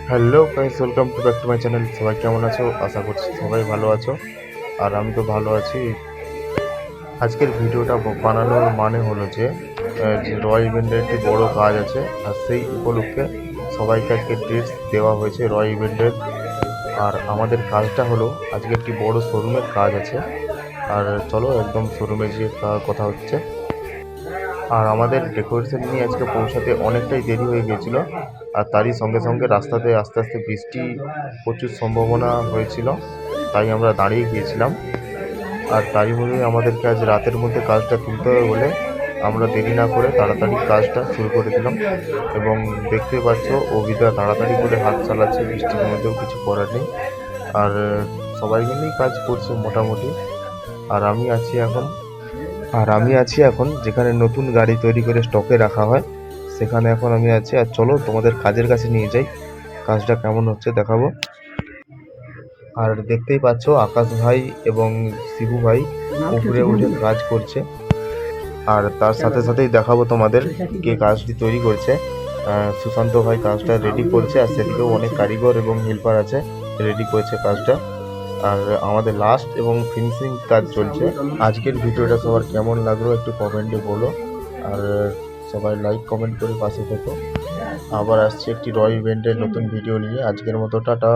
Hello guys, welcome to back to my channel. সবাই কেমন আছো? আশা করছি সবাই ভালো আছো, আর আমি তো ভালো আছি। আজকের ভিডিওটা বানানোর মানে হলো যে রয় ইভেন্টের একটি বড় কাজ আছে, আর সেই উপলক্ষে সবাইকে আজকে ড্রেস দেওয়া হয়েছে রয় ইভেন্টের। আর আমাদের কাজটা হলো আজকে একটি বড় শোরুমের কাজ আছে। আর চলো একদম শোরুমে গিয়ে কথা হচ্ছে। আর আমাদের ডেকোরেশন নিয়ে আজকে পৌঁছাতে অনেকটাই দেরি হয়ে গিয়েছিল, আর তারই সঙ্গে সঙ্গে রাস্তাতে আস্তে আস্তে বৃষ্টি প্রচুর সম্ভাবনা হয়েছিল, তাই আমরা দাঁড়িয়ে গিয়েছিলাম। আর তারই মধ্যে আমাদেরকে আজ রাতের মধ্যে কাজটা তুলতে হবে বলে আমরা দেরি না করে তাড়াতাড়ি কাজটা শুরু করে দিলাম। এবং দেখতে পাচ্ছ অভিদা তাড়াতাড়ি করে হাত চালাচ্ছে, বৃষ্টির মধ্যেও কিছু করার নেই। আর সবাই মিলেই কাজ করছে মোটামুটি। আর আমি আছি এখন আর আমি আছি এখন যেখানে নতুন গাড়ি তৈরি করে স্টকে রাখা হয়, সেখানে এখন আমি আছি। আর চলো তোমাদের কাজের কাছে নিয়ে যাই, কাজটা কেমন হচ্ছে দেখাবো। আর দেখতেই পাচ্ছ আকাশ ভাই এবং শিবু ভাই উপরে উঠে কাজ করছে। আর তার সাথে সাথেই দেখাবো তোমাদের কে কাজটি তৈরি করছে। সুশান্ত ভাই কাজটা রেডি করছে, আর সেদিকেও অনেক কারিগর এবং হেল্পার আছে, রেডি করেছে কাজটা। আর আমাদের লাস্ট এবং ফিনিশিং কাজ চলছে। আজকের ভিডিওটা সবার কেমন লাগলো একটু কমেন্টে বলো, আর সবাই লাইক কমেন্ট করে পাশে থেকো। আবার আসছে একটি রয় ইভেন্টের নতুন ভিডিও নিয়ে। আজকের মতো টাটা।